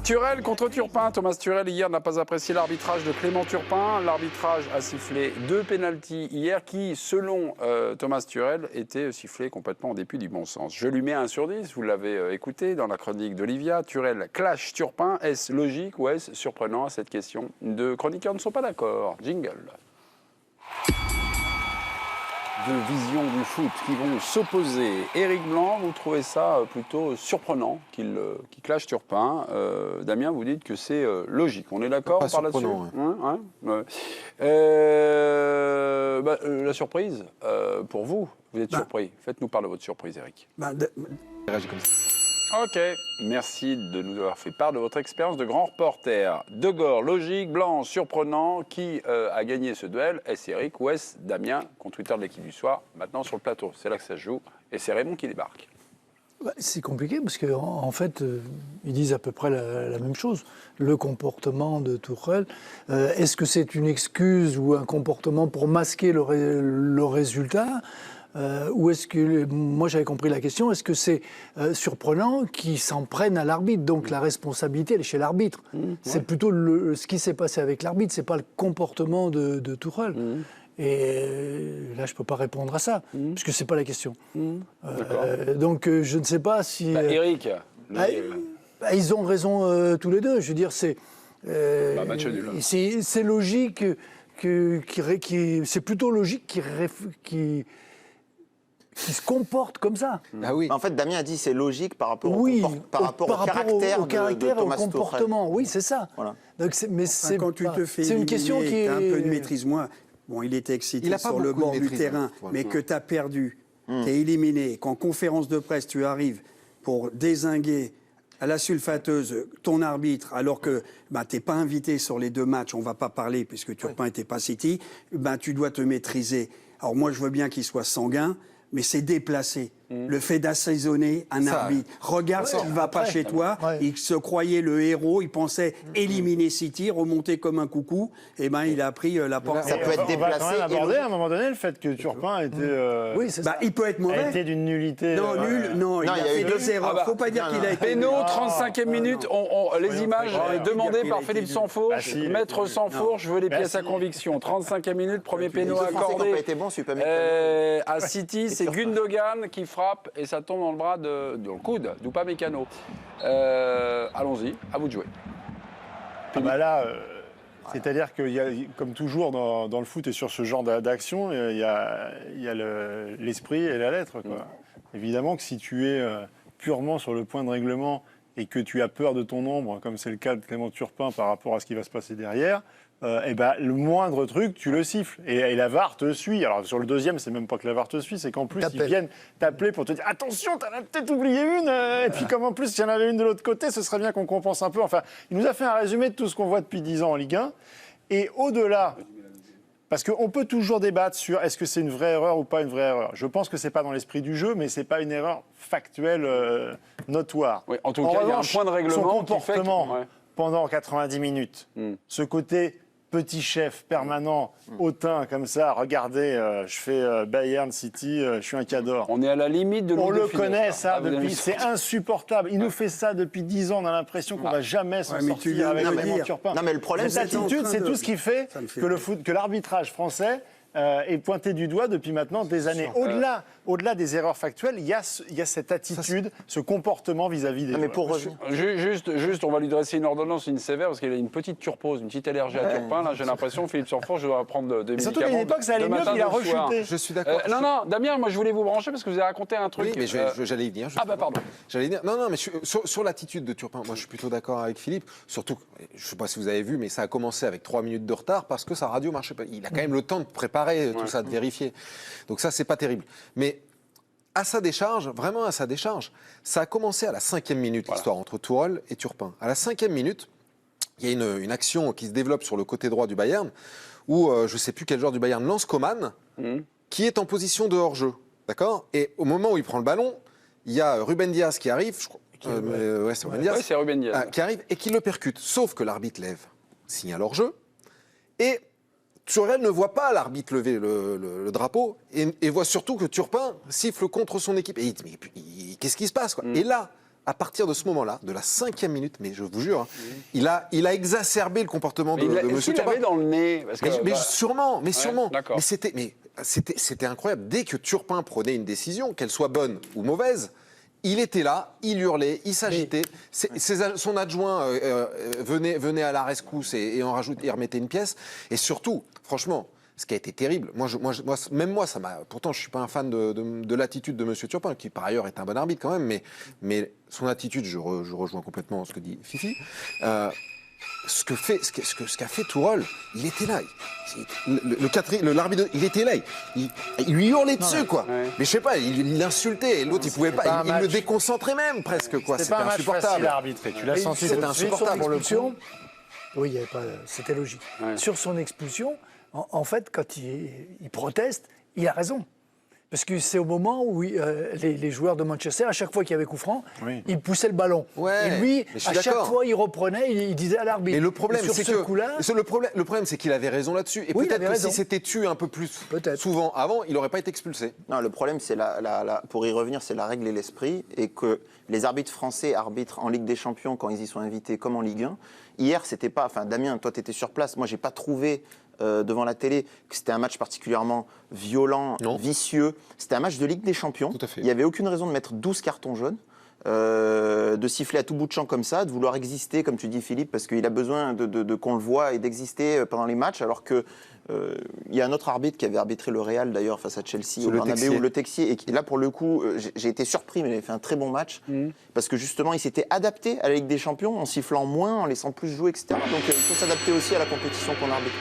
Turel contre Turpin. Thomas Turel, hier, n'a pas apprécié l'arbitrage de Clément Turpin. L'arbitrage a sifflé 2 pénaltys hier qui, selon Thomas Turel, étaient sifflés complètement en dépit du bon sens. Je lui mets 1 sur 10, vous l'avez écouté dans la chronique d'Olivia. Turel clash Turpin. Est-ce logique ou est-ce surprenant à cette question? Deux chroniqueurs ne sont pas d'accord. Jingle. De visions du foot qui vont s'opposer. Éric Blanc, vous trouvez ça plutôt surprenant qu'il clash Turpin. Damien, vous dites que c'est logique. On est d'accord par là-dessus? La surprise, pour vous, vous êtes surpris. Faites-nous part de votre surprise, Éric. Réagis comme ça. Ok, merci de nous avoir fait part de votre expérience de grand reporter. De Gore, logique, Blanc, surprenant. Qui a gagné ce duel? Est-ce Eric ou est-ce Damien, compte Twitter de l'équipe du soir, maintenant sur le plateau? C'est là que ça se joue. Et c'est Raymond qui débarque. C'est compliqué parce qu'en fait, ils disent à peu près la même chose. Le comportement de Tourelle, est-ce que c'est une excuse ou un comportement pour masquer le résultat? Ou est-ce que, moi j'avais compris la question, est-ce que c'est surprenant qu'ils s'en prennent à l'arbitre? Donc la responsabilité, elle est chez l'arbitre. C'est plutôt ce qui s'est passé avec l'arbitre, c'est pas le comportement de Tourelle. Et là, je ne peux pas répondre à ça, puisque ce n'est pas la question. Donc je ne sais pas si... Eric ils ont raison tous les deux. Je veux dire, c'est logique, c'est plutôt logique qu'ils se comportent comme ça. Ah oui. En fait, Damien a dit c'est logique par rapport au caractère de Thomas au comportement. Tuchel. Oui, c'est ça. Voilà. Donc, Quand tu te fais c'est une question qui est... un peu de maîtrise. Moi, bon, il était excité sur le bord du terrain, mais que tu as perdu, tu es éliminé, qu'en conférence de presse, tu arrives pour dézinguer à la sulfateuse ton arbitre, alors que tu n'es pas invité sur les 2 matchs, on ne va pas parler, puisque Turpin n'était pas City, tu dois te maîtriser. Alors moi, je veux bien qu'il soit sanguin, mais c'est déplacé. Le fait d'assaisonner un arbitre. Regarde s'il ne va pas chez toi. Il se croyait le héros. Il pensait éliminer City, remonter comme un coucou. Et il a pris la porte. Ça peut être déplacé. On va quand même aborder à un moment donné le fait que Turpin était... Oui, c'est ça. Il peut être mauvais. A été d'une nullité. Non, nul. Non, il a fait des erreurs. Il ne faut pas dire qu'il a été... Péno, 35e minute. Les images demandées par Philippe Sansfourche. Maître Sansfourche, je veux les pièces à conviction. 35e minute, premier péno accordé. À City, c'est Gundogan qui frappe et ça tombe dans le bras dans le coude d'Upamecano. Allons-y, à vous de jouer. C'est-à-dire qu'il y a, comme toujours dans le foot et sur ce genre d'action, il y a l'esprit et la lettre, quoi. Évidemment que si tu es purement sur le point de règlement et que tu as peur de ton ombre, comme c'est le cas de Clément Turpin par rapport à ce qui va se passer derrière, le moindre truc, tu le siffles. Et la VAR te suit. Alors sur le deuxième, c'est même pas que la VAR te suit, c'est qu'en plus, ils viennent t'appeler pour te dire « Attention, t'en as peut-être oublié une !» Et puis comme en plus, s'il y en avait une de l'autre côté, ce serait bien qu'on compense un peu. Enfin, il nous a fait un résumé de tout ce qu'on voit depuis 10 ans en Ligue 1. Et au-delà, parce qu'on peut toujours débattre sur est-ce que c'est une vraie erreur ou pas une vraie erreur. Je pense que c'est pas dans l'esprit du jeu, mais c'est pas une erreur factuelle notoire. Oui, en tout cas, il y a un point de règlement son comportement qui fait que, pendant 90 minutes, ce côté petit chef permanent, hautain comme ça, regardez, je fais Bayern City, je suis un cador. On est à la limite de On le l'eau de connaît finesse, ça là. depuis, c'est insupportable. Il nous fait ça depuis 10 ans, on a l'impression qu'on va jamais s'en sortir avec Clément Turpin. Non mais le problème, cette attitude, c'est tout ce qui fait que l'arbitrage français est pointé du doigt depuis maintenant des années. Au-delà des erreurs factuelles, il y a cette attitude, ce comportement vis-à-vis des joueurs. Mais pour revenir... Juste, on va lui dresser une ordonnance, une sévère, parce qu'il a une petite turpose, une petite allergie à Turpin. Là, j'ai l'impression, Philippe Sansfourche, je dois prendre des médicaments. Surtout qu'à une époque, ça allait mieux, puis il a rechuté. Je suis d'accord. Non, Damien, moi, je voulais vous brancher parce que vous avez raconté un truc. Oui, mais j'allais y venir. Pardon. J'allais y venir. Non, mais sur l'attitude de Turpin, moi, je suis plutôt d'accord avec Philippe. Surtout, je ne sais pas si vous avez vu, mais ça a commencé avec 3 minutes de retard parce que sa radio ne marchait pas. Il a quand même le temps de préparer tout ça, de vérifier. Donc ça, c'est pas terrible. Mais à sa décharge, vraiment à sa décharge, ça a commencé à la 5e minute, l'histoire entre Tourelle et Turpin. À la 5e minute, il y a une action qui se développe sur le côté droit du Bayern, où je ne sais plus quel joueur du Bayern lance Coman, qui est en position de hors-jeu. D'accord ? Et au moment où il prend le ballon, il y a Ruben Dias qui arrive, je crois, c'est Ruben Dias, c'est Ruben Dias. Qui arrive et qui le percute. Sauf que l'arbitre lève, signale hors-jeu, et Turel ne voit pas l'arbitre lever le drapeau et voit surtout que Turpin siffle contre son équipe. Et il dit, mais qu'est-ce qui se passe, quoi ? Et là, à partir de ce moment-là, de la 5e minute, mais je vous jure, il a exacerbé le comportement de M. Turpin. Il avait dans le nez parce que, mais sûrement. Mais c'était incroyable. Dès que Turpin prenait une décision, qu'elle soit bonne ou mauvaise, il était là, il hurlait, il s'agitait. Son adjoint venait à la rescousse et remettait une pièce. Et surtout, franchement, ce qui a été terrible, même moi, ça m'a. Pourtant, je suis pas un fan de l'attitude de M. Turpin, qui par ailleurs est un bon arbitre quand même, mais son attitude, je rejoins complètement ce que dit Fifi. Ce qu'a fait Tourelle, il était là. L'arbitre, il était là. Il lui hurlait dessus, quoi. Ouais. Mais je sais pas, il l'insultait. L'autre, il pouvait pas. Il le déconcentrait même, presque, quoi. C'était insupportable. L'arbitre, tu l'as senti. C'était insupportable pour le coup. Oui, il y avait pas. C'était logique. Ouais. Sur son expulsion, en fait, quand il proteste, il a raison. Parce que c'est au moment où les joueurs de Manchester, à chaque fois qu'il y avait coup franc, ils poussaient le ballon. Ouais, et lui, à chaque fois, il reprenait, il disait à l'arbitre. Et le problème, le problème, c'est qu'il avait raison là-dessus. Et peut-être que si c'était tué un peu plus souvent avant, il n'aurait pas été expulsé. Non, le problème, c'est pour y revenir, c'est la règle et l'esprit, et que les arbitres français arbitrent en Ligue des Champions quand ils y sont invités, comme en Ligue 1. Hier, c'était pas. Enfin, Damien, toi, tu étais sur place. Moi, j'ai pas trouvé. Devant la télé, que c'était un match particulièrement violent, vicieux. C'était un match de Ligue des Champions. Tout à fait. Il n'y avait aucune raison de mettre 12 cartons jaunes, de siffler à tout bout de champ comme ça, de vouloir exister, comme tu dis Philippe, parce qu'il a besoin de qu'on le voit et d'exister pendant les matchs, alors que il y a un autre arbitre qui avait arbitré le Real d'ailleurs face à Chelsea, au Bernabéu, le Texier, et là pour le coup, j'ai été surpris, mais il avait fait un très bon match, parce que justement il s'était adapté à la Ligue des Champions en sifflant moins, en laissant plus jouer, etc. Donc il faut s'adapter aussi à la compétition qu'on arbitre.